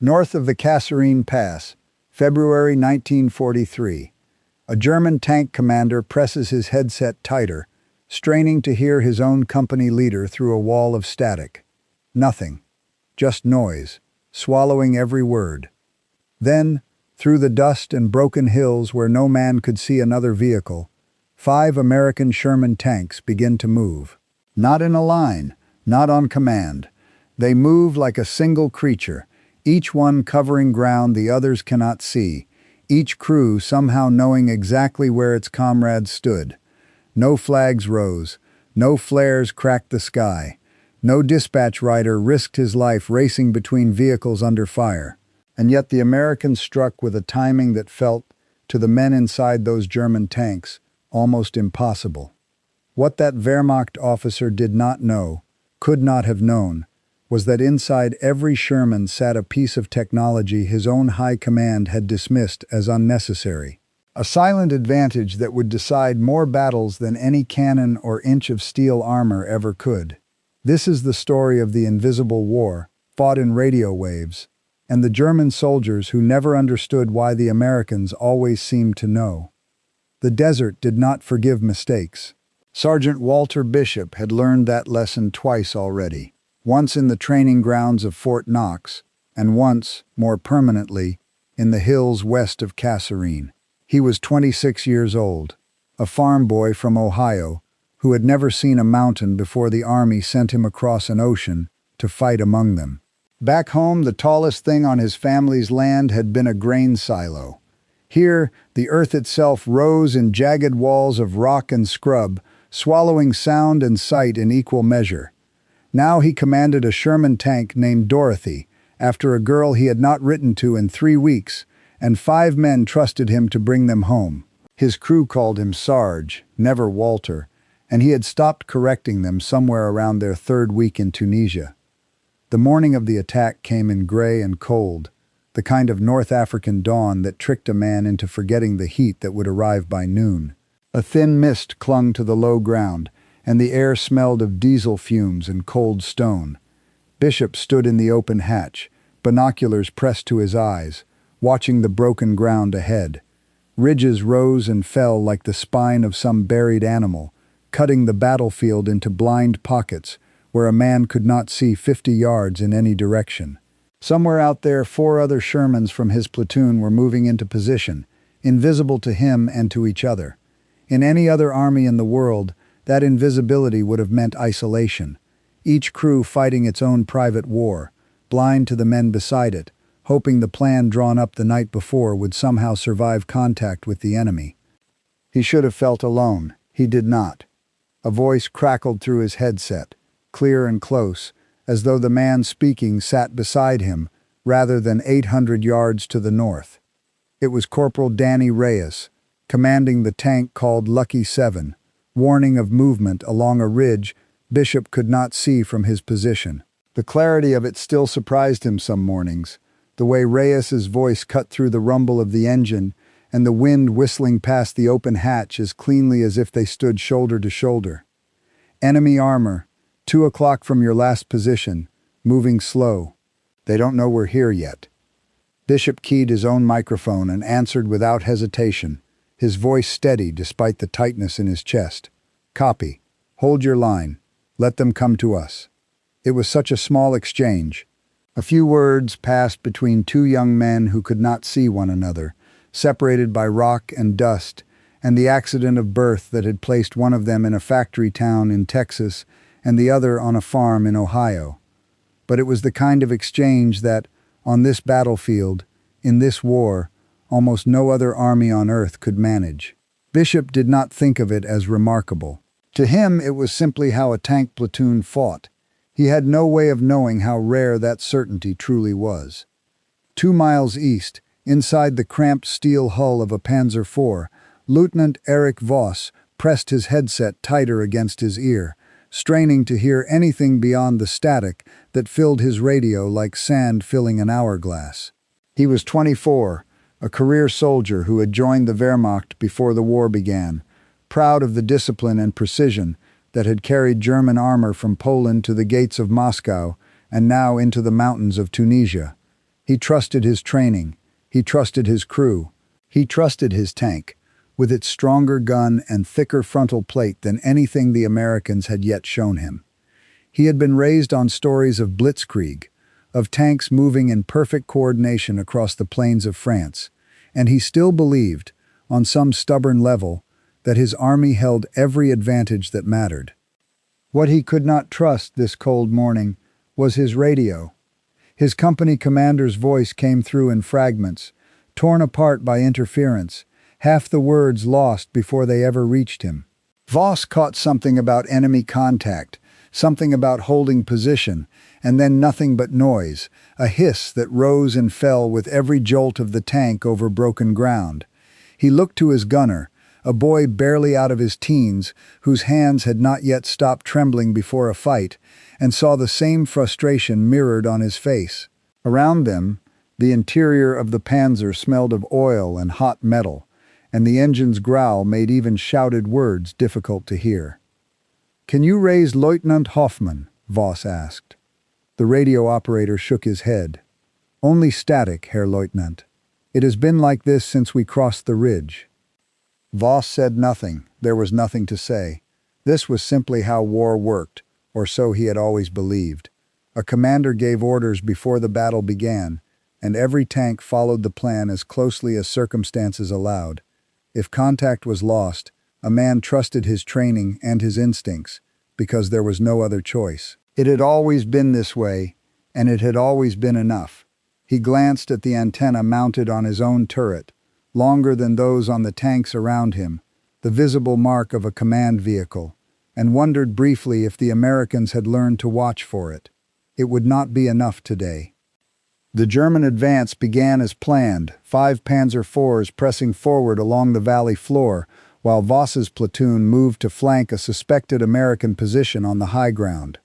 North of the Kasserine Pass, February 1943. A German tank commander presses his headset tighter, straining to hear his own company leader through a wall of static. Nothing. Just noise, swallowing every word. Then, through the dust and broken hills where no man could see another vehicle, 5 American Sherman tanks begin to move. Not in a line, not on command. They move like a single creature, each one covering ground the others cannot see, each crew somehow knowing exactly where its comrades stood. No flags rose, no flares cracked the sky, no dispatch rider risked his life racing between vehicles under fire. And yet the Americans struck with a timing that felt, to the men inside those German tanks, almost impossible. What that Wehrmacht officer did not know, could not have known, was that inside every Sherman sat a piece of technology his own high command had dismissed as unnecessary. A silent advantage that would decide more battles than any cannon or inch of steel armor ever could. This is the story of the invisible war, fought in radio waves, and the German soldiers who never understood why the Americans always seemed to know. The desert did not forgive mistakes. Sergeant Walter Bishop had learned that lesson twice already. Once in the training grounds of Fort Knox, and once, more permanently, in the hills west of Kasserine. He was 26 years old, a farm boy from Ohio, who had never seen a mountain before the army sent him across an ocean to fight among them. Back home, the tallest thing on his family's land had been a grain silo. Here, the earth itself rose in jagged walls of rock and scrub, swallowing sound and sight in equal measure. Now he commanded a Sherman tank named Dorothy, after a girl he had not written to in 3 weeks, and 5 men trusted him to bring them home. His crew called him Sarge, never Walter, and he had stopped correcting them somewhere around their 3rd week in Tunisia. The morning of the attack came in gray and cold, the kind of North African dawn that tricked a man into forgetting the heat that would arrive by noon. A thin mist clung to the low ground, and the air smelled of diesel fumes and cold stone. Bishop stood in the open hatch, binoculars pressed to his eyes, watching the broken ground ahead. Ridges rose and fell like the spine of some buried animal, cutting the battlefield into blind pockets where a man could not see 50 yards in any direction. Somewhere out there, 4 other Shermans from his platoon were moving into position, invisible to him and to each other. In any other army in the world, that invisibility would have meant isolation, each crew fighting its own private war, blind to the men beside it, hoping the plan drawn up the night before would somehow survive contact with the enemy. He should have felt alone. He did not. A voice crackled through his headset, clear and close, as though the man speaking sat beside him, rather than 800 yards to the north. It was Corporal Danny Reyes, commanding the tank called Lucky 7, warning of movement along a ridge Bishop could not see from his position. The clarity of it still surprised him some mornings, the way Reyes's voice cut through the rumble of the engine and the wind whistling past the open hatch as cleanly as if they stood shoulder to shoulder. Enemy armor, 2 o'clock from your last position, moving slow. They don't know we're here yet. Bishop keyed his own microphone and answered without hesitation, his voice steady despite the tightness in his chest. Copy. Hold your line. Let them come to us. It was such a small exchange. A few words passed between 2 young men who could not see one another, separated by rock and dust, and the accident of birth that had placed one of them in a factory town in Texas and the other on a farm in Ohio. But it was the kind of exchange that, on this battlefield, in this war, almost no other army on earth could manage. Bishop did not think of it as remarkable. To him, it was simply how a tank platoon fought. He had no way of knowing how rare that certainty truly was. 2 miles east, inside the cramped steel hull of a Panzer IV, Lieutenant Erich Voss pressed his headset tighter against his ear, straining to hear anything beyond the static that filled his radio like sand filling an hourglass. He was 24, a career soldier who had joined the Wehrmacht before the war began, proud of the discipline and precision that had carried German armor from Poland to the gates of Moscow and now into the mountains of Tunisia. He trusted his training. He trusted his crew. He trusted his tank, with its stronger gun and thicker frontal plate than anything the Americans had yet shown him. He had been raised on stories of blitzkrieg, of tanks moving in perfect coordination across the plains of France, and he still believed, on some stubborn level, that his army held every advantage that mattered. What he could not trust this cold morning was his radio. His company commander's voice came through in fragments, torn apart by interference, half the words lost before they ever reached him. Voss caught something about enemy contact, something about holding position, and then nothing but noise, a hiss that rose and fell with every jolt of the tank over broken ground. He looked to his gunner, a boy barely out of his teens, whose hands had not yet stopped trembling before a fight, and saw the same frustration mirrored on his face. Around them, the interior of the Panzer smelled of oil and hot metal, and the engine's growl made even shouted words difficult to hear. "Can you raise Lieutenant Hoffmann?" Voss asked. The radio operator shook his head. "Only static, Herr Leutnant. It has been like this since we crossed the ridge." Voss said nothing. There was nothing to say. This was simply how war worked, or so he had always believed. A commander gave orders before the battle began, and every tank followed the plan as closely as circumstances allowed. If contact was lost, a man trusted his training and his instincts, because there was no other choice. It had always been this way, and it had always been enough. He glanced at the antenna mounted on his own turret, longer than those on the tanks around him, the visible mark of a command vehicle, and wondered briefly if the Americans had learned to watch for it. It would not be enough today. The German advance began as planned, 5 Panzer IVs pressing forward along the valley floor, while Voss's platoon moved to flank a suspected American position on the high ground.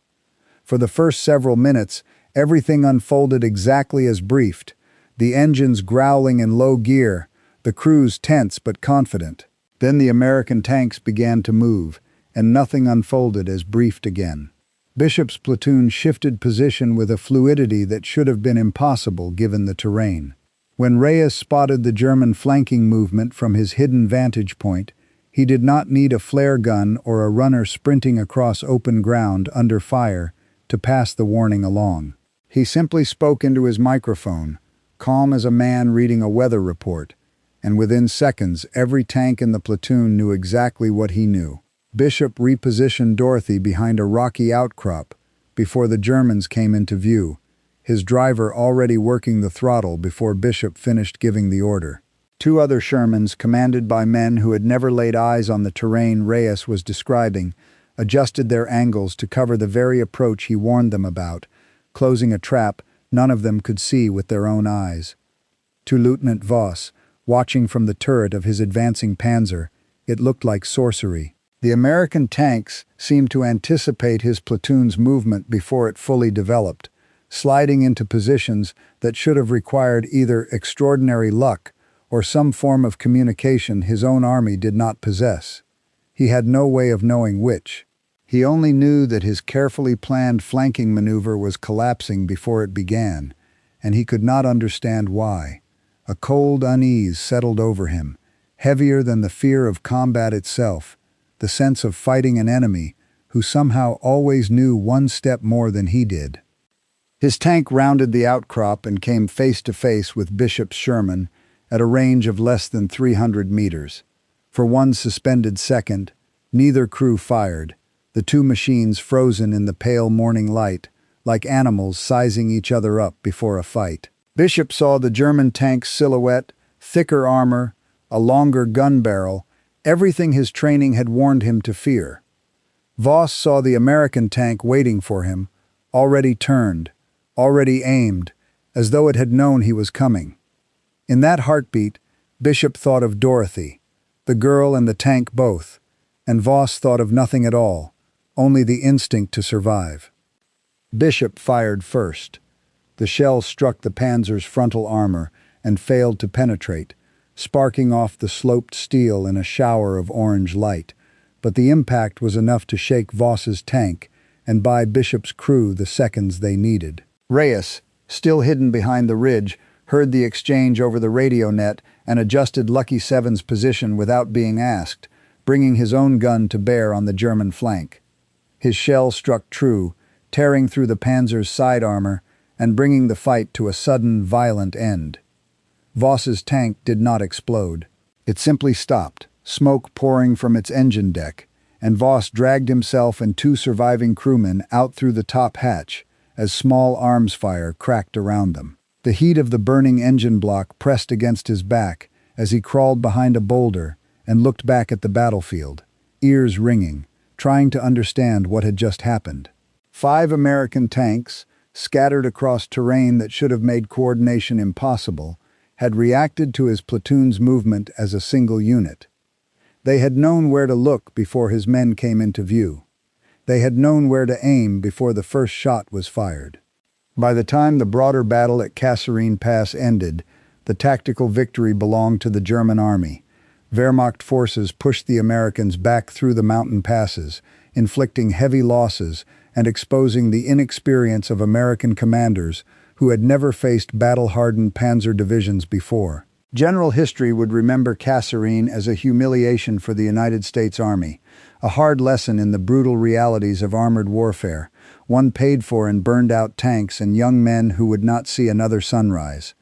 For the first several minutes, everything unfolded exactly as briefed, the engines growling in low gear, the crews tense but confident. Then the American tanks began to move, and nothing unfolded as briefed again. Bishop's platoon shifted position with a fluidity that should have been impossible given the terrain. When Reyes spotted the German flanking movement from his hidden vantage point, he did not need a flare gun or a runner sprinting across open ground under fire to pass the warning along. He simply spoke into his microphone, calm as a man reading a weather report, and within seconds every tank in the platoon knew exactly what he knew. Bishop repositioned Dorothy behind a rocky outcrop before the Germans came into view, his driver already working the throttle before Bishop finished giving the order. 2 other Shermans, commanded by men who had never laid eyes on the terrain Reyes was describing, adjusted their angles to cover the very approach he warned them about, closing a trap none of them could see with their own eyes. To Lieutenant Voss, watching from the turret of his advancing Panzer, it looked like sorcery. The American tanks seemed to anticipate his platoon's movement before it fully developed, sliding into positions that should have required either extraordinary luck or some form of communication his own army did not possess. He had no way of knowing which. He only knew that his carefully planned flanking maneuver was collapsing before it began, and he could not understand why. A cold unease settled over him, heavier than the fear of combat itself, the sense of fighting an enemy who somehow always knew one step more than he did. His tank rounded the outcrop and came face to face with Bishop's Sherman at a range of less than 300 meters. For one suspended second, neither crew fired, the 2 machines frozen in the pale morning light, like animals sizing each other up before a fight. Bishop saw the German tank's silhouette, thicker armor, a longer gun barrel, everything his training had warned him to fear. Voss saw the American tank waiting for him, already turned, already aimed, as though it had known he was coming. In that heartbeat, Bishop thought of Dorothy, the girl and the tank both, and Voss thought of nothing at all, only the instinct to survive. Bishop fired first. The shell struck the Panzer's frontal armor and failed to penetrate, sparking off the sloped steel in a shower of orange light, but the impact was enough to shake Voss's tank and buy Bishop's crew the seconds they needed. Reyes, still hidden behind the ridge, heard the exchange over the radio net, and adjusted Lucky Seven's position without being asked, bringing his own gun to bear on the German flank. His shell struck true, tearing through the Panzer's side armor and bringing the fight to a sudden, violent end. Voss's tank did not explode. It simply stopped, smoke pouring from its engine deck, and Voss dragged himself and two surviving crewmen out through the top hatch as small arms fire cracked around them. The heat of the burning engine block pressed against his back as he crawled behind a boulder and looked back at the battlefield, ears ringing, trying to understand what had just happened. 5 American tanks, scattered across terrain that should have made coordination impossible, had reacted to his platoon's movement as a single unit. They had known where to look before his men came into view. They had known where to aim before the first shot was fired. By the time the broader battle at Kasserine Pass ended, the tactical victory belonged to the German army. Wehrmacht forces pushed the Americans back through the mountain passes, inflicting heavy losses and exposing the inexperience of American commanders who had never faced battle-hardened panzer divisions before. General history would remember Kasserine as a humiliation for the United States Army, a hard lesson in the brutal realities of armored warfare, one paid for in burned-out tanks and young men who would not see another sunrise.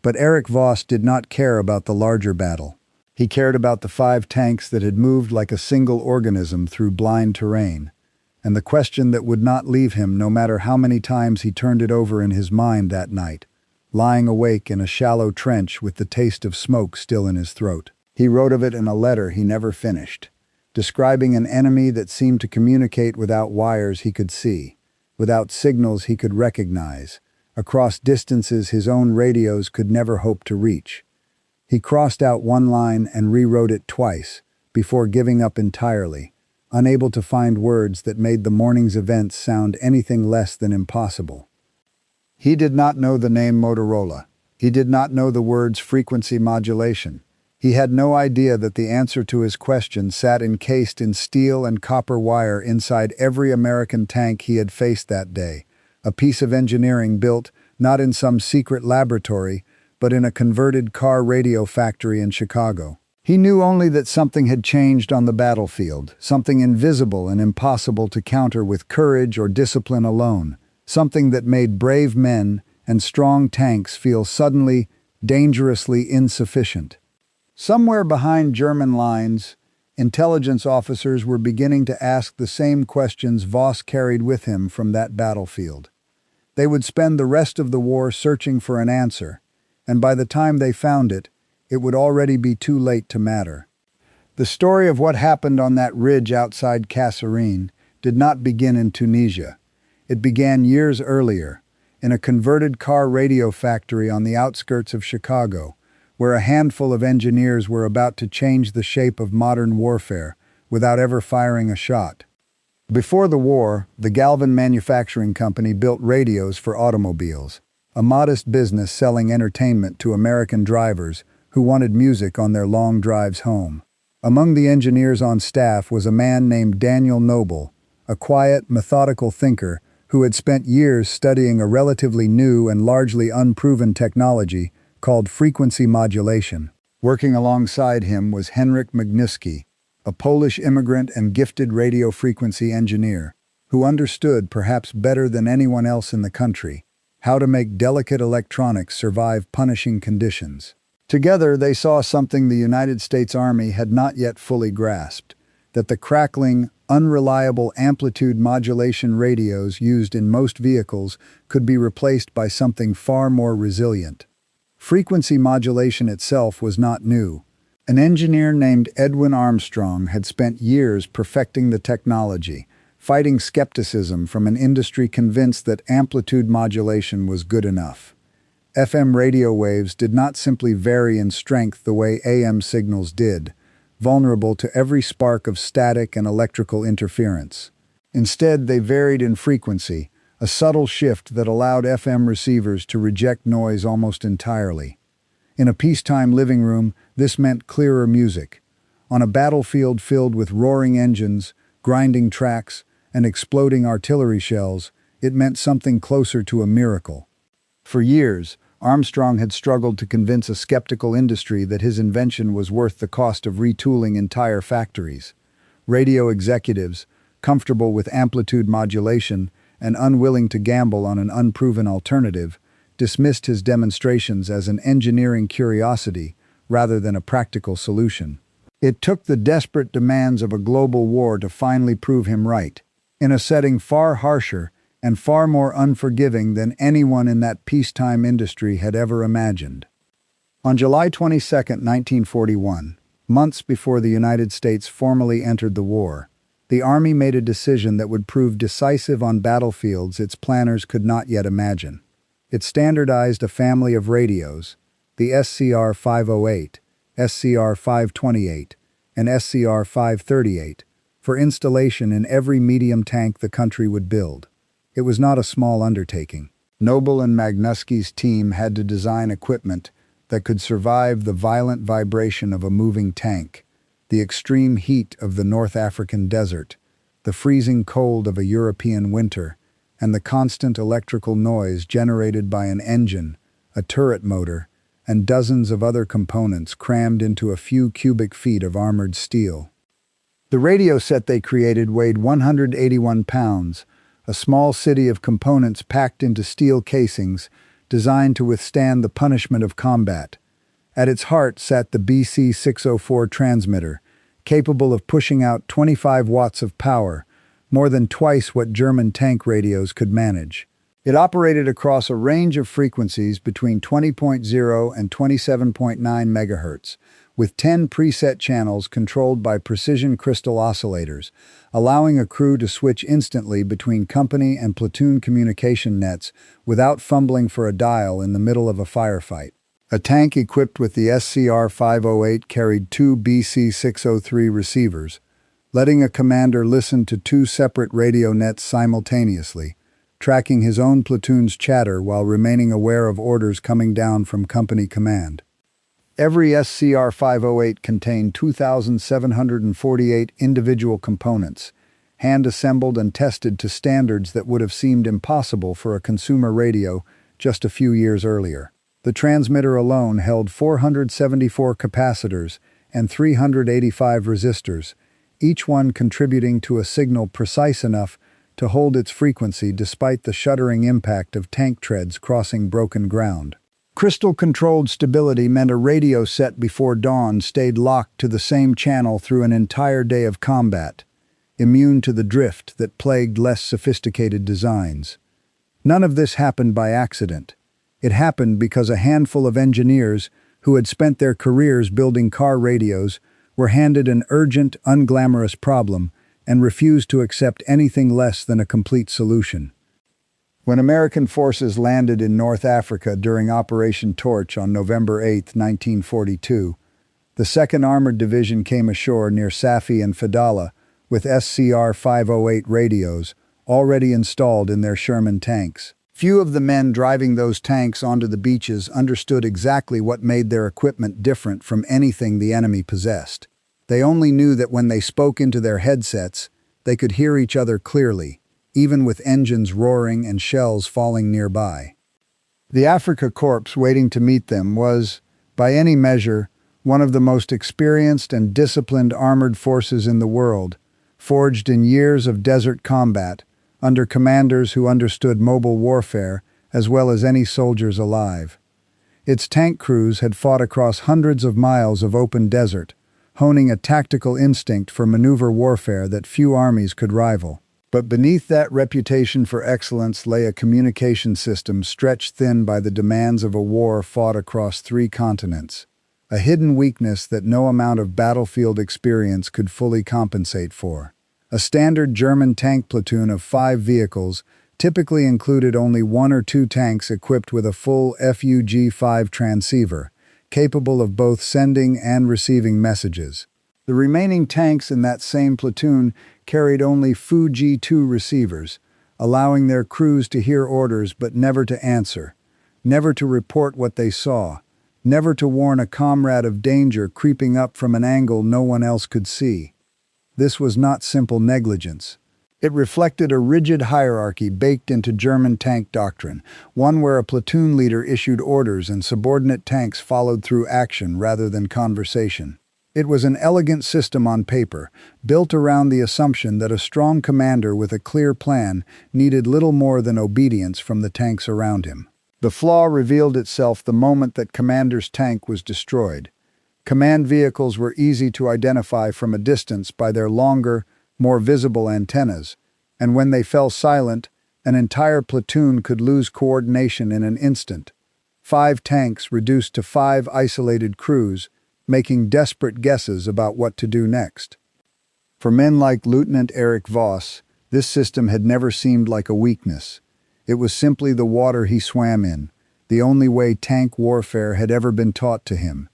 But Erich Voss did not care about the larger battle. He cared about the 5 tanks that had moved like a single organism through blind terrain, and the question that would not leave him no matter how many times he turned it over in his mind that night, lying awake in a shallow trench with the taste of smoke still in his throat. He wrote of it in a letter he never finished, describing an enemy that seemed to communicate without wires he could see, without signals he could recognize, across distances his own radios could never hope to reach. He crossed out one line and rewrote it twice, before giving up entirely, unable to find words that made the morning's events sound anything less than impossible. He did not know the name Motorola. He did not know the words frequency modulation. He had no idea that the answer to his question sat encased in steel and copper wire inside every American tank he had faced that day, a piece of engineering built not in some secret laboratory, but in a converted car radio factory in Chicago. He knew only that something had changed on the battlefield, something invisible and impossible to counter with courage or discipline alone, something that made brave men and strong tanks feel suddenly, dangerously insufficient. Somewhere behind German lines, intelligence officers were beginning to ask the same questions Voss carried with him from that battlefield. They would spend the rest of the war searching for an answer, and by the time they found it, it would already be too late to matter. The story of what happened on that ridge outside Kasserine did not begin in Tunisia. It began years earlier, in a converted car radio factory on the outskirts of Chicago, where a handful of engineers were about to change the shape of modern warfare without ever firing a shot. Before the war, the Galvin Manufacturing Company built radios for automobiles, a modest business selling entertainment to American drivers who wanted music on their long drives home. Among the engineers on staff was a man named Daniel Noble, a quiet, methodical thinker who had spent years studying a relatively new and largely unproven technology called frequency modulation. Working alongside him was Henryk Magniewski, a Polish immigrant and gifted radio frequency engineer, who understood, perhaps better than anyone else in the country, how to make delicate electronics survive punishing conditions. Together, they saw something the United States Army had not yet fully grasped, that the crackling, unreliable amplitude modulation radios used in most vehicles could be replaced by something far more resilient. Frequency modulation itself was not new. An engineer named Edwin Armstrong had spent years perfecting the technology, fighting skepticism from an industry convinced that amplitude modulation was good enough. FM radio waves did not simply vary in strength the way AM signals did, vulnerable to every spark of static and electrical interference. Instead, they varied in frequency, a subtle shift that allowed FM receivers to reject noise almost entirely. In a peacetime living room, this meant clearer music. On a battlefield filled with roaring engines, grinding tracks, and exploding artillery shells, it meant something closer to a miracle. For years, Armstrong had struggled to convince a skeptical industry that his invention was worth the cost of retooling entire factories. Radio executives, comfortable with amplitude modulation and unwilling to gamble on an unproven alternative, dismissed his demonstrations as an engineering curiosity rather than a practical solution. It took the desperate demands of a global war to finally prove him right, in a setting far harsher and far more unforgiving than anyone in that peacetime industry had ever imagined. On July 22, 1941, months before the United States formally entered the war, the Army made a decision that would prove decisive on battlefields its planners could not yet imagine. It standardized a family of radios, the SCR-508, SCR-528, and SCR-538, for installation in every medium tank the country would build. It was not a small undertaking. Noble and Magnusky's team had to design equipment that could survive the violent vibration of a moving tank, the extreme heat of the North African desert, the freezing cold of a European winter, and the constant electrical noise generated by an engine, a turret motor, and dozens of other components crammed into a few cubic feet of armored steel. The radio set they created weighed 181 pounds, a small city of components packed into steel casings designed to withstand the punishment of combat. At its heart sat the BC-604 transmitter, capable of pushing out 25 watts of power, more than twice what German tank radios could manage. It operated across a range of frequencies between 20.0 and 27.9 MHz, with 10 preset channels controlled by precision crystal oscillators, allowing a crew to switch instantly between company and platoon communication nets without fumbling for a dial in the middle of a firefight. A tank equipped with the SCR-508 carried two BC-603 receivers, letting a commander listen to two separate radio nets simultaneously, tracking his own platoon's chatter while remaining aware of orders coming down from company command. Every SCR-508 contained 2,748 individual components, hand-assembled and tested to standards that would have seemed impossible for a consumer radio just a few years earlier. The transmitter alone held 474 capacitors and 385 resistors, each one contributing to a signal precise enough to hold its frequency despite the shuddering impact of tank treads crossing broken ground. Crystal-controlled stability meant a radio set before dawn stayed locked to the same channel through an entire day of combat, immune to the drift that plagued less sophisticated designs. None of this happened by accident. It happened because a handful of engineers who had spent their careers building car radios were handed an urgent, unglamorous problem and refused to accept anything less than a complete solution. When American forces landed in North Africa during Operation Torch on November 8, 1942, the 2nd Armored Division came ashore near Safi and Fadala with SCR-508 radios already installed in their Sherman tanks. Few of the men driving those tanks onto the beaches understood exactly what made their equipment different from anything the enemy possessed. They only knew that when they spoke into their headsets, they could hear each other clearly, even with engines roaring and shells falling nearby. The Afrika Korps waiting to meet them was, by any measure, one of the most experienced and disciplined armored forces in the world, forged in years of desert combat, under commanders who understood mobile warfare as well as any soldiers alive. Its tank crews had fought across hundreds of miles of open desert, honing a tactical instinct for maneuver warfare that few armies could rival. But beneath that reputation for excellence lay a communication system stretched thin by the demands of a war fought across 3 continents, a hidden weakness that no amount of battlefield experience could fully compensate for. A standard German tank platoon of 5 vehicles typically included only 1 or 2 tanks equipped with a full FUG-5 transceiver, capable of both sending and receiving messages. The remaining tanks in that same platoon carried only FUG-2 receivers, allowing their crews to hear orders but never to answer, never to report what they saw, never to warn a comrade of danger creeping up from an angle no one else could see. This was not simple negligence. It reflected a rigid hierarchy baked into German tank doctrine, one where a platoon leader issued orders and subordinate tanks followed through action rather than conversation. It was an elegant system on paper, built around the assumption that a strong commander with a clear plan needed little more than obedience from the tanks around him. The flaw revealed itself the moment that commander's tank was destroyed. Command vehicles were easy to identify from a distance by their longer, more visible antennas, and when they fell silent, an entire platoon could lose coordination in an instant. 5 tanks reduced to 5 isolated crews, making desperate guesses about what to do next. For men like Lieutenant Erich Voss, this system had never seemed like a weakness. It was simply the water he swam in, the only way tank warfare had ever been taught to him.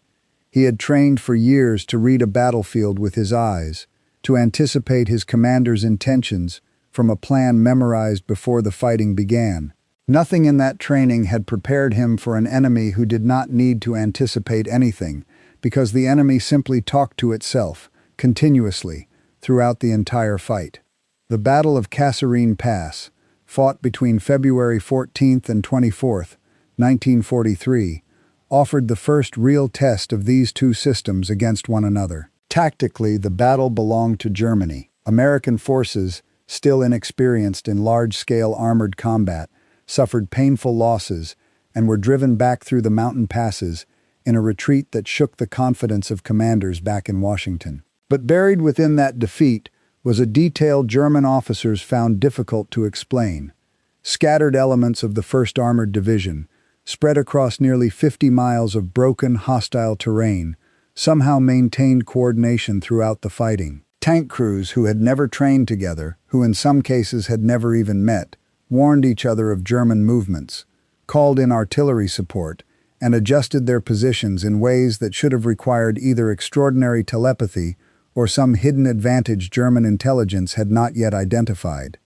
He had trained for years to read a battlefield with his eyes, to anticipate his commander's intentions from a plan memorized before the fighting began. Nothing in that training had prepared him for an enemy who did not need to anticipate anything, because the enemy simply talked to itself, continuously, throughout the entire fight. The Battle of Kasserine Pass, fought between February 14th and 24th, 1943, offered the first real test of these two systems against one another. Tactically, the battle belonged to Germany. American forces, still inexperienced in large-scale armored combat, suffered painful losses and were driven back through the mountain passes in a retreat that shook the confidence of commanders back in Washington. But buried within that defeat was a detail German officers found difficult to explain. Scattered elements of the 1st Armored Division, spread across nearly 50 miles of broken, hostile terrain, somehow maintained coordination throughout the fighting. Tank crews who had never trained together, who in some cases had never even met, warned each other of German movements, called in artillery support, and adjusted their positions in ways that should have required either extraordinary telepathy or some hidden advantage German intelligence had not yet identified.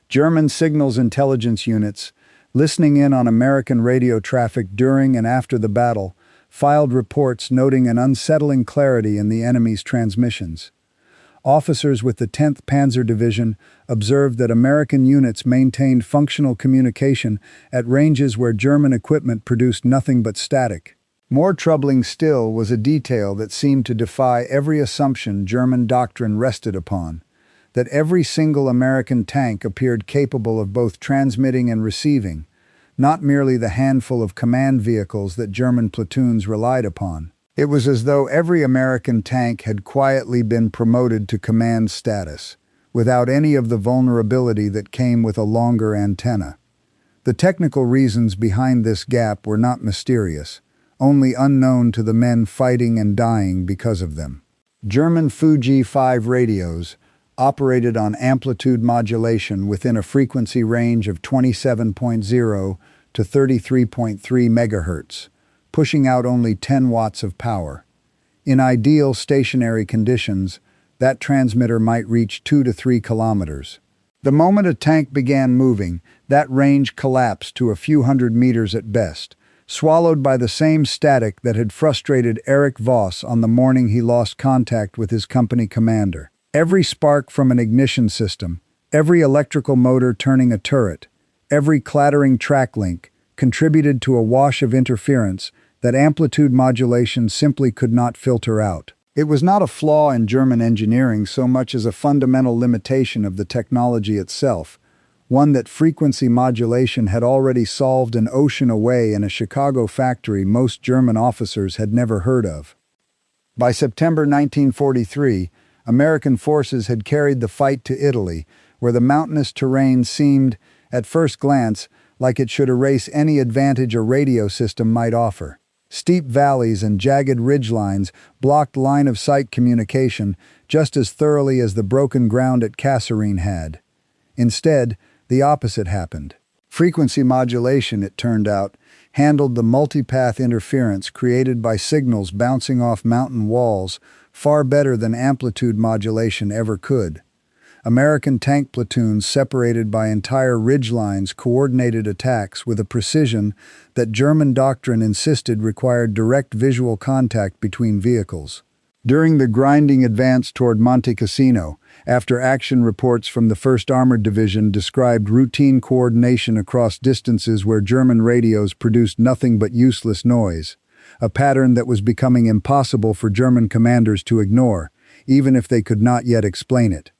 German signals intelligence units, listening in on American radio traffic during and after the battle, filed reports noting an unsettling clarity in the enemy's transmissions. Officers with the 10th Panzer Division observed that American units maintained functional communication at ranges where German equipment produced nothing but static. More troubling still was a detail that seemed to defy every assumption German doctrine rested upon: that every single American tank appeared capable of both transmitting and receiving, not merely the handful of command vehicles that German platoons relied upon. It was as though every American tank had quietly been promoted to command status, without any of the vulnerability that came with a longer antenna. The technical reasons behind this gap were not mysterious, only unknown to the men fighting and dying because of them. German Fuji 5 radios operated on amplitude modulation within a frequency range of 27.0 to 33.3 MHz, pushing out only 10 watts of power. In ideal stationary conditions, that transmitter might reach 2 to 3 kilometers. The moment a tank began moving, that range collapsed to a few hundred meters at best, swallowed by the same static that had frustrated Erich Voss on the morning he lost contact with his company commander. Every spark from an ignition system, every electrical motor turning a turret, every clattering track link contributed to a wash of interference that amplitude modulation simply could not filter out. It was not a flaw in German engineering so much as a fundamental limitation of the technology itself, one that frequency modulation had already solved an ocean away in a Chicago factory most German officers had never heard of. By September 1943, American forces had carried the fight to Italy, where the mountainous terrain seemed, at first glance, like it should erase any advantage a radio system might offer. Steep valleys and jagged ridgelines blocked line-of-sight communication just as thoroughly as the broken ground at Kasserine had. Instead, the opposite happened. Frequency modulation, it turned out, handled the multipath interference created by signals bouncing off mountain walls far better than amplitude modulation ever could. American tank platoons separated by entire ridgelines coordinated attacks with a precision that German doctrine insisted required direct visual contact between vehicles. During the grinding advance toward Monte Cassino, after action reports from the 1st Armored Division described routine coordination across distances where German radios produced nothing but useless noise, a pattern that was becoming impossible for German commanders to ignore, even if they could not yet explain it.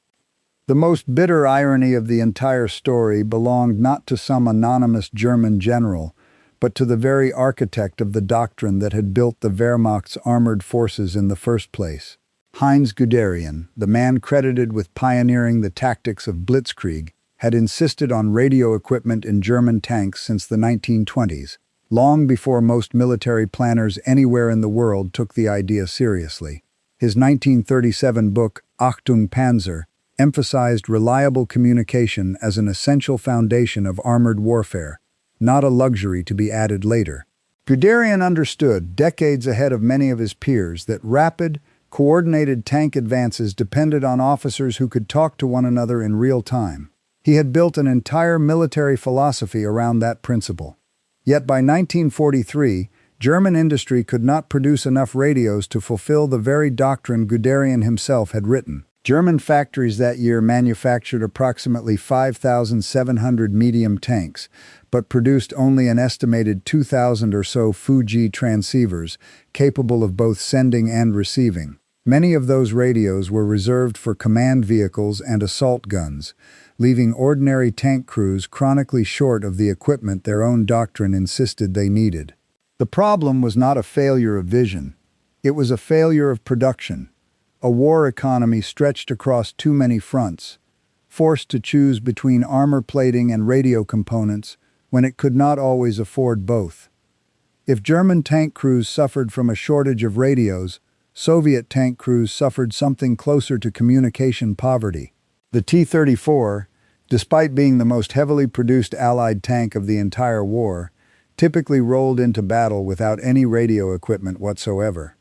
The most bitter irony of the entire story belonged not to some anonymous German general, but to the very architect of the doctrine that had built the Wehrmacht's armored forces in the first place. Heinz Guderian, the man credited with pioneering the tactics of blitzkrieg, had insisted on radio equipment in German tanks since the 1920s, long before most military planners anywhere in the world took the idea seriously. His 1937 book, Achtung Panzer, emphasized reliable communication as an essential foundation of armored warfare, not a luxury to be added later. Guderian understood, decades ahead of many of his peers, that rapid, coordinated tank advances depended on officers who could talk to one another in real time. He had built an entire military philosophy around that principle. Yet by 1943, German industry could not produce enough radios to fulfill the very doctrine Guderian himself had written. German factories that year manufactured approximately 5,700 medium tanks, but produced only an estimated 2,000 or so Fuji transceivers, capable of both sending and receiving. Many of those radios were reserved for command vehicles and assault guns, leaving ordinary tank crews chronically short of the equipment their own doctrine insisted they needed. The problem was not a failure of vision. It was a failure of production. A war economy stretched across too many fronts, forced to choose between armor plating and radio components when it could not always afford both. If German tank crews suffered from a shortage of radios, Soviet tank crews suffered something closer to communication poverty. The T-34, despite being the most heavily produced Allied tank of the entire war, typically rolled into battle without any radio equipment whatsoever.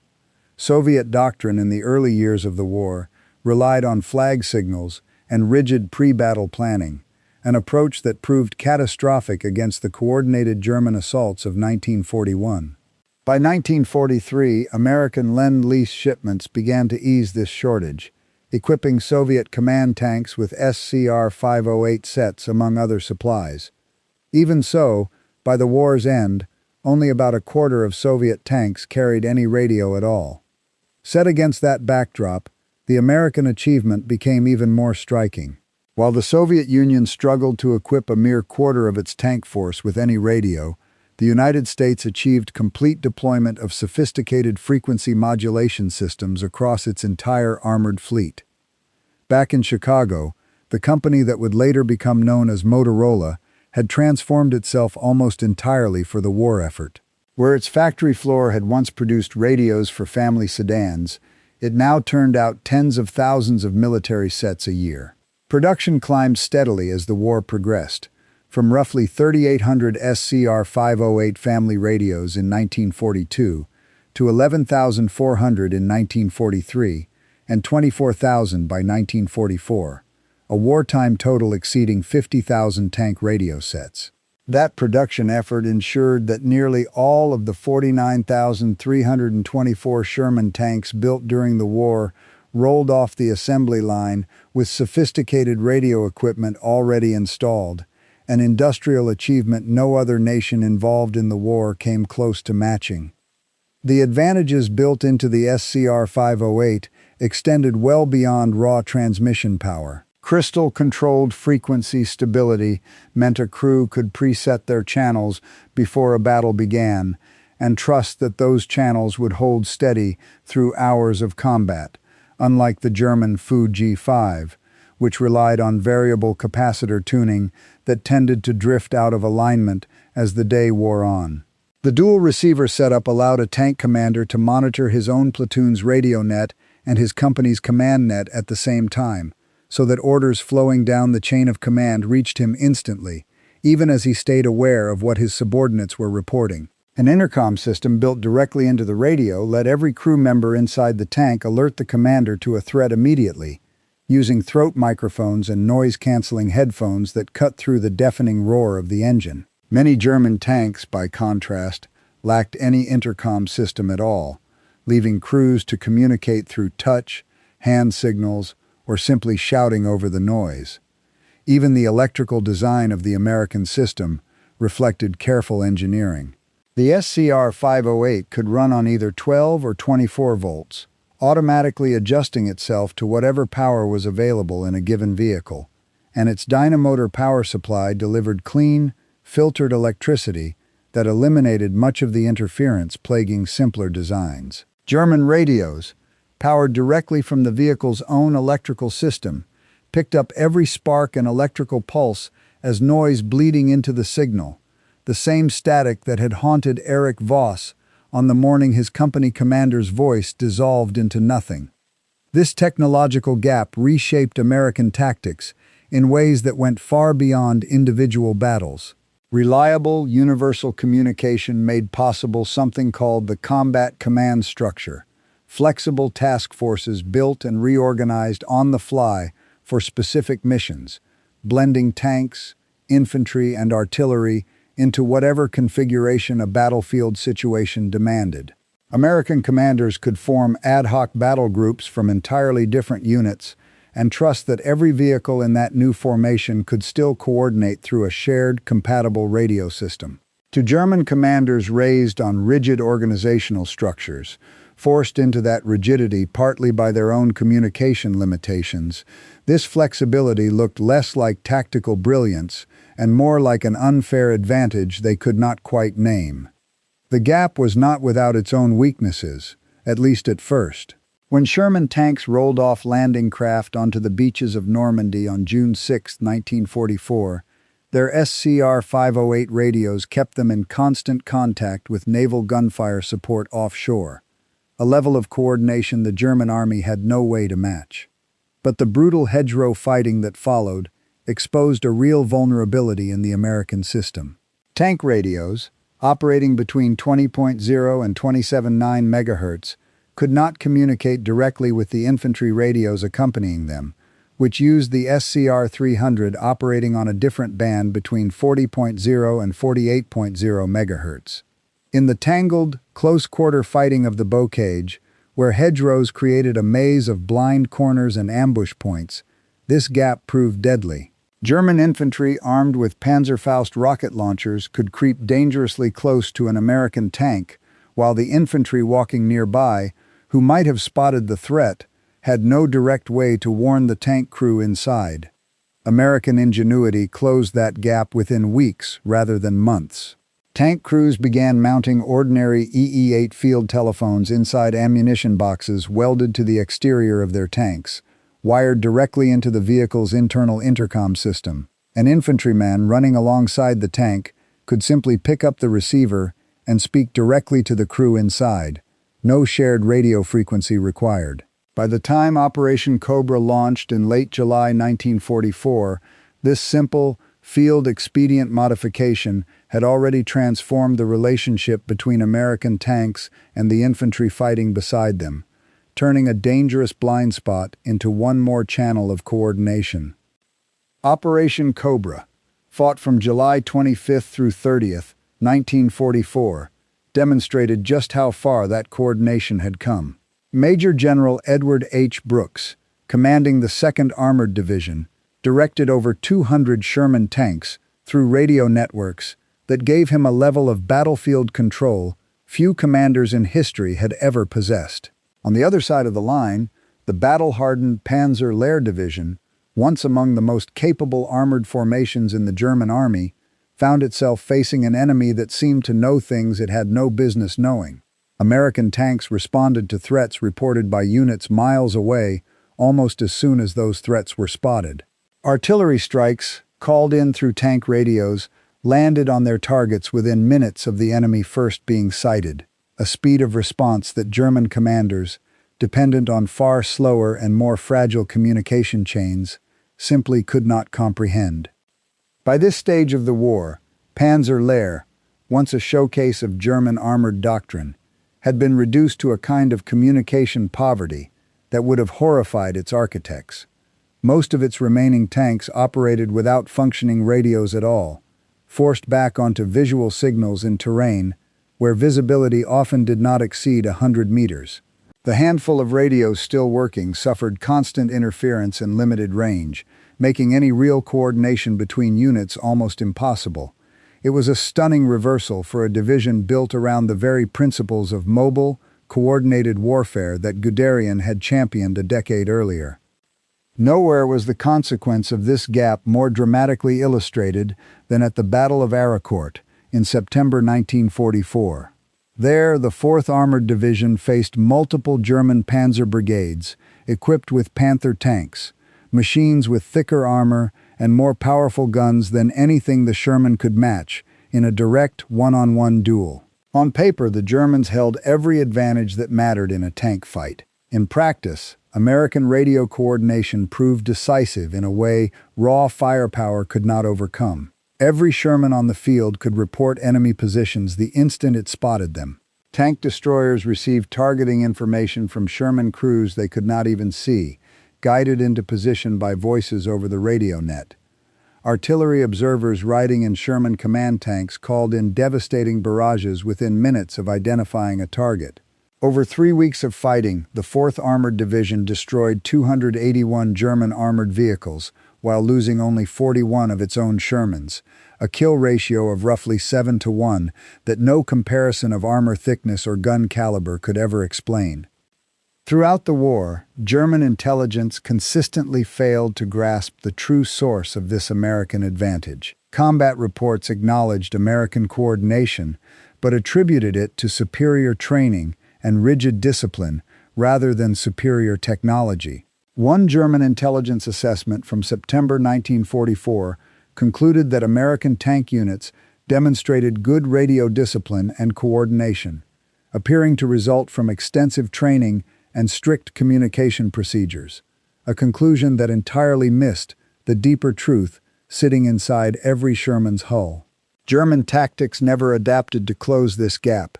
Soviet doctrine in the early years of the war relied on flag signals and rigid pre-battle planning, an approach that proved catastrophic against the coordinated German assaults of 1941. By 1943, American Lend-Lease shipments began to ease this shortage, equipping Soviet command tanks with SCR-508 sets among other supplies. Even so, by the war's end, only about a quarter of Soviet tanks carried any radio at all. Set against that backdrop, the American achievement became even more striking. While the Soviet Union struggled to equip a mere quarter of its tank force with any radio, the United States achieved complete deployment of sophisticated frequency modulation systems across its entire armored fleet. Back in Chicago, the company that would later become known as Motorola had transformed itself almost entirely for the war effort. Where its factory floor had once produced radios for family sedans, it now turned out tens of thousands of military sets a year. Production climbed steadily as the war progressed, from roughly 3,800 SCR-508 family radios in 1942 to 11,400 in 1943 and 24,000 by 1944, a wartime total exceeding 50,000 tank radio sets. That production effort ensured that nearly all of the 49,324 Sherman tanks built during the war rolled off the assembly line with sophisticated radio equipment already installed, an industrial achievement no other nation involved in the war came close to matching. The advantages built into the SCR-508 extended well beyond raw transmission power. Crystal-controlled frequency stability meant a crew could preset their channels before a battle began and trust that those channels would hold steady through hours of combat, unlike the German Fuji 5, which relied on variable capacitor tuning that tended to drift out of alignment as the day wore on. The dual receiver setup allowed a tank commander to monitor his own platoon's radio net and his company's command net at the same time, so that orders flowing down the chain of command reached him instantly, even as he stayed aware of what his subordinates were reporting. An intercom system built directly into the radio let every crew member inside the tank alert the commander to a threat immediately, using throat microphones and noise-canceling headphones that cut through the deafening roar of the engine. Many German tanks, by contrast, lacked any intercom system at all, leaving crews to communicate through touch, hand signals, or simply shouting over the noise. Even the electrical design of the American system reflected careful engineering. The SCR-508 could run on either 12 or 24 volts, automatically adjusting itself to whatever power was available in a given vehicle, and its dynamotor power supply delivered clean, filtered electricity that eliminated much of the interference plaguing simpler designs. German radios, powered directly from the vehicle's own electrical system, picked up every spark and electrical pulse as noise bleeding into the signal, the same static that had haunted Eric Voss on the morning his company commander's voice dissolved into nothing. This technological gap reshaped American tactics in ways that went far beyond individual battles. Reliable, universal communication made possible something called the combat command structure, flexible task forces built and reorganized on the fly for specific missions, blending tanks, infantry, and artillery into whatever configuration a battlefield situation demanded. American commanders could form ad hoc battle groups from entirely different units and trust that every vehicle in that new formation could still coordinate through a shared, compatible radio system. To German commanders raised on rigid organizational structures, forced into that rigidity partly by their own communication limitations, this flexibility looked less like tactical brilliance and more like an unfair advantage they could not quite name. The gap was not without its own weaknesses, at least at first. When Sherman tanks rolled off landing craft onto the beaches of Normandy on June 6, 1944, their SCR-508 radios kept them in constant contact with naval gunfire support offshore, a level of coordination the German army had no way to match. But the brutal hedgerow fighting that followed exposed a real vulnerability in the American system. Tank radios, operating between 20.0 and 27.9 MHz, could not communicate directly with the infantry radios accompanying them, which used the SCR-300 operating on a different band between 40.0 and 48.0 MHz. In the tangled, close-quarter fighting of the Bocage, where hedgerows created a maze of blind corners and ambush points, this gap proved deadly. German infantry armed with Panzerfaust rocket launchers could creep dangerously close to an American tank, while the infantry walking nearby, who might have spotted the threat, had no direct way to warn the tank crew inside. American ingenuity closed that gap within weeks rather than months. Tank crews began mounting ordinary EE-8 field telephones inside ammunition boxes welded to the exterior of their tanks, wired directly into the vehicle's internal intercom system. An infantryman running alongside the tank could simply pick up the receiver and speak directly to the crew inside. No shared radio frequency required. By the time Operation Cobra launched in late July 1944, this simple, field-expedient modification had already transformed the relationship between American tanks and the infantry fighting beside them, turning a dangerous blind spot into one more channel of coordination. Operation Cobra, fought from July 25th through 30th, 1944, demonstrated just how far that coordination had come. Major General Edward H. Brooks, commanding the 2nd Armored Division, directed over 200 Sherman tanks through radio networks that gave him a level of battlefield control few commanders in history had ever possessed. On the other side of the line, the battle-hardened Panzer Lehr Division, once among the most capable armored formations in the German army, found itself facing an enemy that seemed to know things it had no business knowing. American tanks responded to threats reported by units miles away almost as soon as those threats were spotted. Artillery strikes, called in through tank radios, landed on their targets within minutes of the enemy first being sighted, a speed of response that German commanders, dependent on far slower and more fragile communication chains, simply could not comprehend. By this stage of the war, Panzer Lehr, once a showcase of German armored doctrine, had been reduced to a kind of communication poverty that would have horrified its architects. Most of its remaining tanks operated without functioning radios at all, forced back onto visual signals in terrain where visibility often did not exceed 100 meters. The handful of radios still working suffered constant interference and limited range, making any real coordination between units almost impossible. It was a stunning reversal for a division built around the very principles of mobile, coordinated warfare that Guderian had championed a decade earlier. Nowhere was the consequence of this gap more dramatically illustrated than at the Battle of Aracourt in September 1944. There, the 4th Armored Division faced multiple German panzer brigades equipped with Panther tanks, machines with thicker armor and more powerful guns than anything the Sherman could match in a direct one-on-one duel. On paper, the Germans held every advantage that mattered in a tank fight. In practice, American radio coordination proved decisive in a way raw firepower could not overcome. Every Sherman on the field could report enemy positions the instant it spotted them. Tank destroyers received targeting information from Sherman crews they could not even see, guided into position by voices over the radio net. Artillery observers riding in Sherman command tanks called in devastating barrages within minutes of identifying a target. Over 3 weeks of fighting, the 4th Armored Division destroyed 281 German armored vehicles, while losing only 41 of its own Shermans, a kill ratio of roughly 7-1 that no comparison of armor thickness or gun caliber could ever explain. Throughout the war, German intelligence consistently failed to grasp the true source of this American advantage. Combat reports acknowledged American coordination, but attributed it to superior training and rigid discipline rather than superior technology. One German intelligence assessment from September 1944 concluded that American tank units demonstrated good radio discipline and coordination, appearing to result from extensive training and strict communication procedures, a conclusion that entirely missed the deeper truth sitting inside every Sherman's hull. German tactics never adapted to close this gap,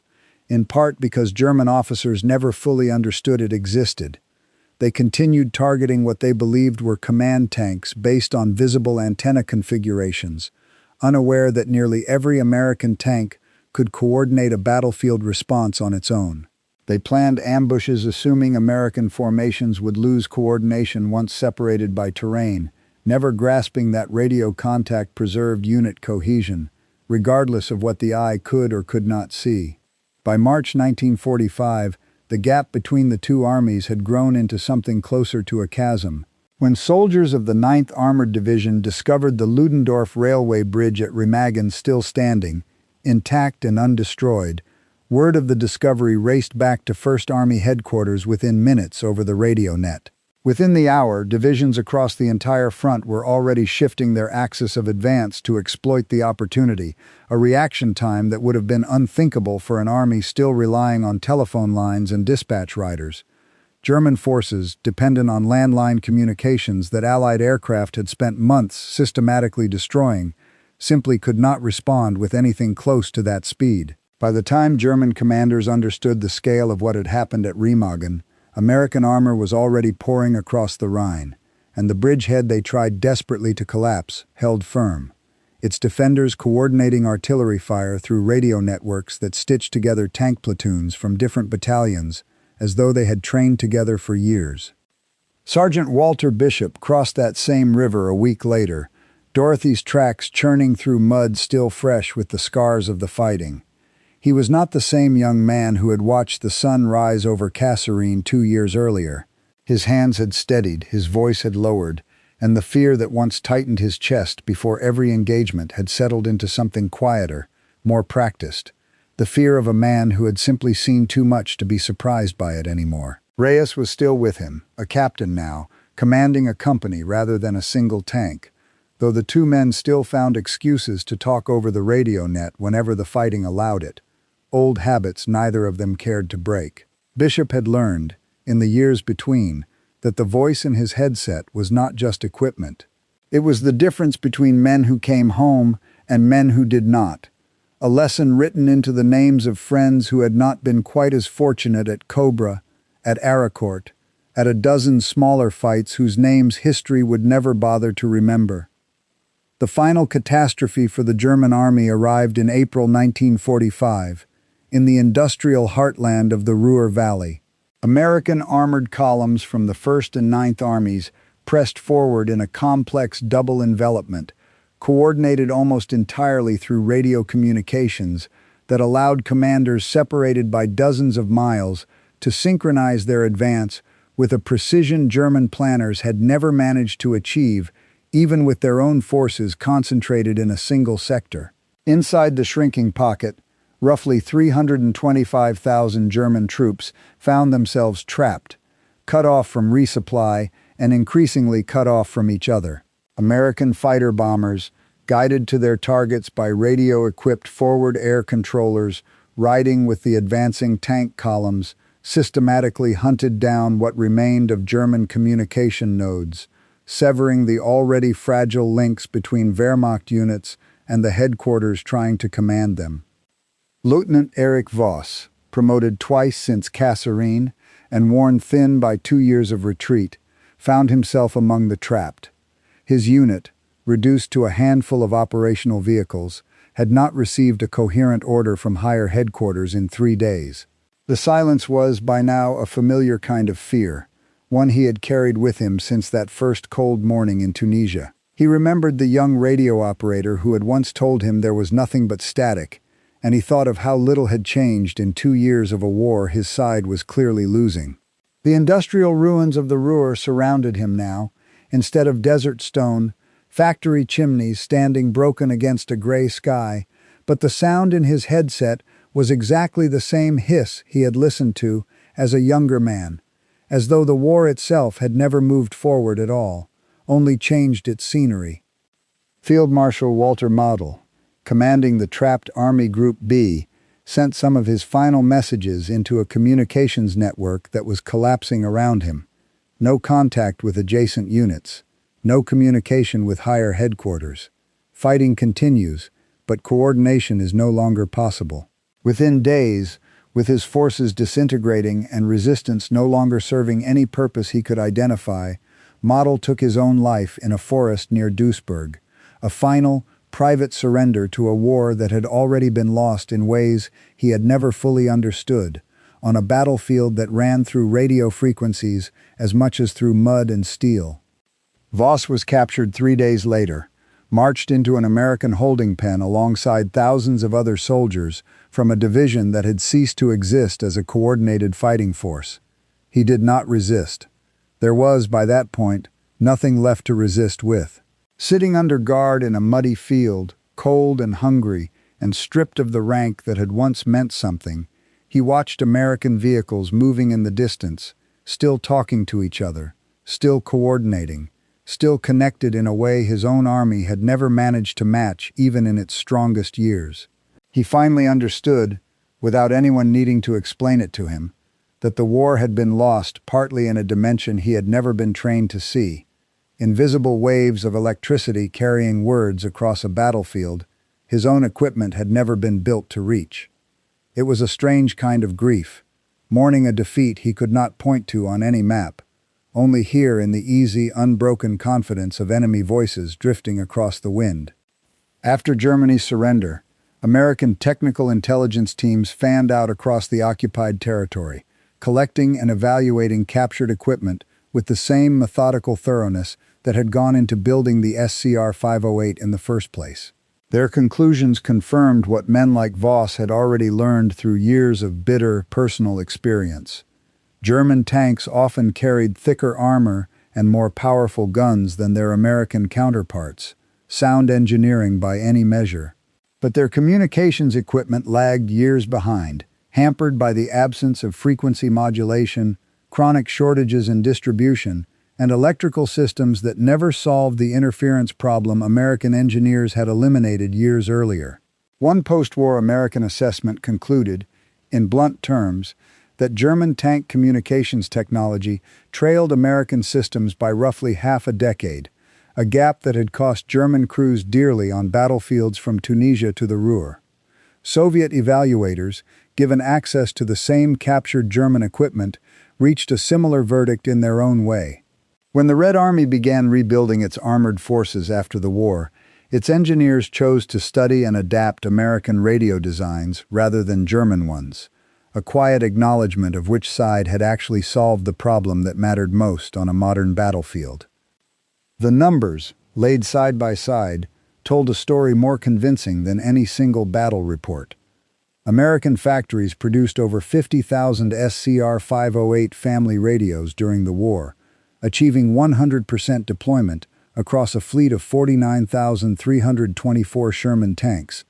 in part because German officers never fully understood it existed. They continued targeting what they believed were command tanks based on visible antenna configurations, unaware that nearly every American tank could coordinate a battlefield response on its own. They planned ambushes assuming American formations would lose coordination once separated by terrain, never grasping that radio contact preserved unit cohesion, regardless of what the eye could or could not see. By March 1945, the gap between the two armies had grown into something closer to a chasm. When soldiers of the 9th Armored Division discovered the Ludendorff Railway Bridge at Remagen still standing, intact and undestroyed, word of the discovery raced back to 1st Army headquarters within minutes over the radio net. Within the hour, divisions across the entire front were already shifting their axis of advance to exploit the opportunity, a reaction time that would have been unthinkable for an army still relying on telephone lines and dispatch riders. German forces, dependent on landline communications that Allied aircraft had spent months systematically destroying, simply could not respond with anything close to that speed. By the time German commanders understood the scale of what had happened at Remagen, American armor was already pouring across the Rhine, and the bridgehead they tried desperately to collapse held firm, its defenders coordinating artillery fire through radio networks that stitched together tank platoons from different battalions as though they had trained together for years. Sergeant Walter Bishop crossed that same river a week later, Dorothy's tracks churning through mud still fresh with the scars of the fighting. He was not the same young man who had watched the sun rise over Kasserine 2 years earlier. His hands had steadied, his voice had lowered, and the fear that once tightened his chest before every engagement had settled into something quieter, more practiced. The fear of a man who had simply seen too much to be surprised by it anymore. Reyes was still with him, a captain now, commanding a company rather than a single tank, though the two men still found excuses to talk over the radio net whenever the fighting allowed it. Old habits neither of them cared to break. Bishop had learned, in the years between, that the voice in his headset was not just equipment. It was the difference between men who came home and men who did not. A lesson written into the names of friends who had not been quite as fortunate at Cobra, at Aracourt, at a dozen smaller fights whose names history would never bother to remember. The final catastrophe for the German army arrived in April 1945, in the industrial heartland of the Ruhr Valley. American armored columns from the 1st and 9th Armies pressed forward in a complex double envelopment, coordinated almost entirely through radio communications that allowed commanders separated by dozens of miles to synchronize their advance with a precision German planners had never managed to achieve, even with their own forces concentrated in a single sector. Inside the shrinking pocket, roughly 325,000 German troops found themselves trapped, cut off from resupply and increasingly cut off from each other. American fighter bombers, guided to their targets by radio-equipped forward air controllers, riding with the advancing tank columns, systematically hunted down what remained of German communication nodes, severing the already fragile links between Wehrmacht units and the headquarters trying to command them. Lieutenant Erich Voss, promoted twice since Kasserine and worn thin by 2 years of retreat, found himself among the trapped. His unit, reduced to a handful of operational vehicles, had not received a coherent order from higher headquarters in 3 days. The silence was, by now, a familiar kind of fear, one he had carried with him since that first cold morning in Tunisia. He remembered the young radio operator who had once told him there was nothing but static, and he thought of how little had changed in 2 years of a war his side was clearly losing. The industrial ruins of the Ruhr surrounded him now. Instead of desert stone, factory chimneys standing broken against a gray sky, but the sound in his headset was exactly the same hiss he had listened to as a younger man, as though the war itself had never moved forward at all, only changed its scenery. Field Marshal Walter Model, commanding the trapped Army Group B, sent some of his final messages into a communications network that was collapsing around him. No contact with adjacent units, no communication with higher headquarters. Fighting continues, but coordination is no longer possible. Within days, with his forces disintegrating and resistance no longer serving any purpose he could identify, Model took his own life in a forest near Duisburg, a final, private surrender to a war that had already been lost in ways he had never fully understood, on a battlefield that ran through radio frequencies as much as through mud and steel. Voss was captured 3 days later, marched into an American holding pen alongside thousands of other soldiers from a division that had ceased to exist as a coordinated fighting force. He did not resist. There was, by that point, nothing left to resist with. Sitting under guard in a muddy field, cold and hungry, and stripped of the rank that had once meant something, he watched American vehicles moving in the distance, still talking to each other, still coordinating, still connected in a way his own army had never managed to match even in its strongest years. He finally understood, without anyone needing to explain it to him, that the war had been lost partly in a dimension he had never been trained to see. Invisible waves of electricity carrying words across a battlefield his own equipment had never been built to reach. It was a strange kind of grief, mourning a defeat he could not point to on any map, only hear in the easy, unbroken confidence of enemy voices drifting across the wind. After Germany's surrender, American technical intelligence teams fanned out across the occupied territory, collecting and evaluating captured equipment with the same methodical thoroughness that had gone into building the SCR-508 in the first place. Their conclusions confirmed what men like Voss had already learned through years of bitter, personal experience. German tanks often carried thicker armor and more powerful guns than their American counterparts, sound engineering by any measure. But their communications equipment lagged years behind, hampered by the absence of frequency modulation, chronic shortages in distribution, and electrical systems that never solved the interference problem American engineers had eliminated years earlier. One post-war American assessment concluded, in blunt terms, that German tank communications technology trailed American systems by roughly half a decade, a gap that had cost German crews dearly on battlefields from Tunisia to the Ruhr. Soviet evaluators, given access to the same captured German equipment, reached a similar verdict in their own way. When the Red Army began rebuilding its armored forces after the war, its engineers chose to study and adapt American radio designs rather than German ones, a quiet acknowledgement of which side had actually solved the problem that mattered most on a modern battlefield. The numbers, laid side by side, told a story more convincing than any single battle report. American factories produced over 50,000 SCR-508 family radios during the war, achieving 100% deployment across a fleet of 49,324 Sherman tanks,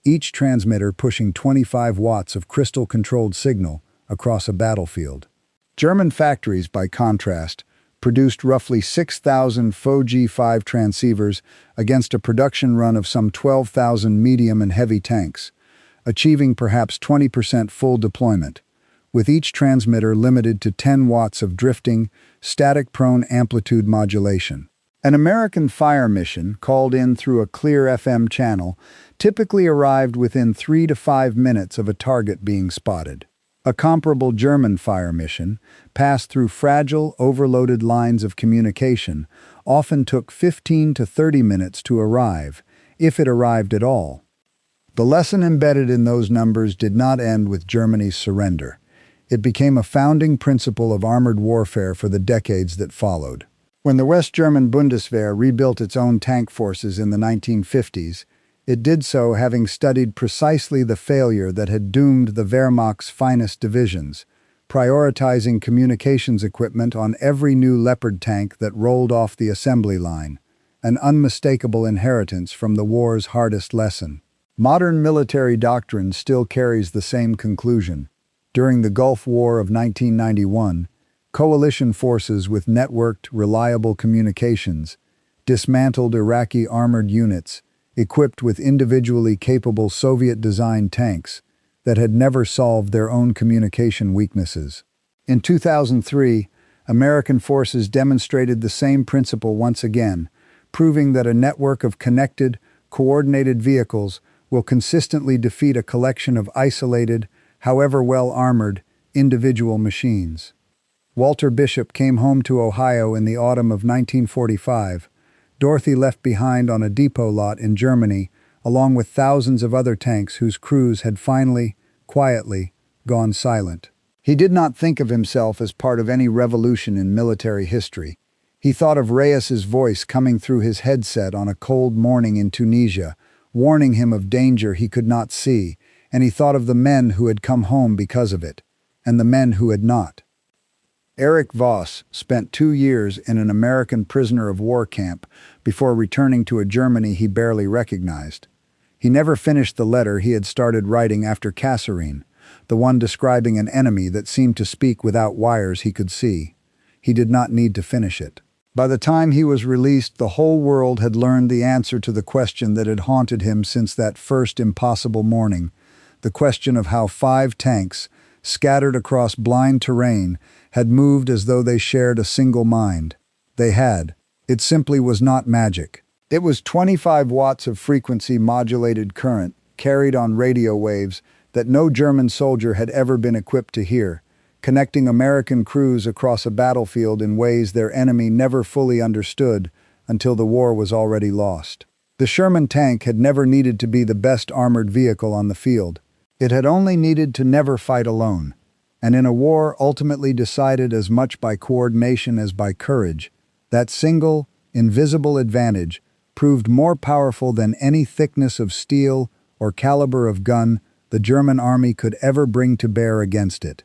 each transmitter pushing 25 watts of crystal-controlled signal across a battlefield. German factories, by contrast, produced roughly 6,000 WWII transceivers against a production run of some 12,000 medium and heavy tanks, achieving perhaps 20% full deployment, with each transmitter limited to 10 watts of drifting, static-prone amplitude modulation. An American fire mission, called in through a clear FM channel, typically arrived within 3 to 5 minutes of a target being spotted. A comparable German fire mission, passed through fragile, overloaded lines of communication, often took 15 to 30 minutes to arrive, if it arrived at all. The lesson embedded in those numbers did not end with Germany's surrender. It became a founding principle of armored warfare for the decades that followed. When the West German Bundeswehr rebuilt its own tank forces in the 1950s, it did so having studied precisely the failure that had doomed the Wehrmacht's finest divisions, prioritizing communications equipment on every new Leopard tank that rolled off the assembly line, an unmistakable inheritance from the war's hardest lesson. Modern military doctrine still carries the same conclusion. During the Gulf War of 1991, coalition forces with networked, reliable communications dismantled Iraqi armored units equipped with individually capable Soviet-designed tanks that had never solved their own communication weaknesses. In 2003, American forces demonstrated the same principle once again, proving that a network of connected, coordinated vehicles will consistently defeat a collection of isolated, however well-armored, individual machines. Walter Bishop came home to Ohio in the autumn of 1945, Dorothy left behind on a depot lot in Germany, along with thousands of other tanks whose crews had finally, quietly, gone silent. He did not think of himself as part of any revolution in military history. He thought of Reyes's voice coming through his headset on a cold morning in Tunisia, warning him of danger he could not see, and he thought of the men who had come home because of it, and the men who had not. Eric Voss spent 2 years in an American prisoner of war camp before returning to a Germany he barely recognized. He never finished the letter he had started writing after Kasserine, the one describing an enemy that seemed to speak without wires he could see. He did not need to finish it. By the time he was released, the whole world had learned the answer to the question that had haunted him since that first impossible morning, the question of how 5 tanks, scattered across blind terrain, had moved as though they shared a single mind. They had. It simply was not magic. It was 25 watts of frequency-modulated current, carried on radio waves, that no German soldier had ever been equipped to hear, connecting American crews across a battlefield in ways their enemy never fully understood until the war was already lost. The Sherman tank had never needed to be the best armored vehicle on the field. It had only needed to never fight alone. And in a war ultimately decided as much by coordination as by courage, that single, invisible advantage proved more powerful than any thickness of steel or caliber of gun the German army could ever bring to bear against it.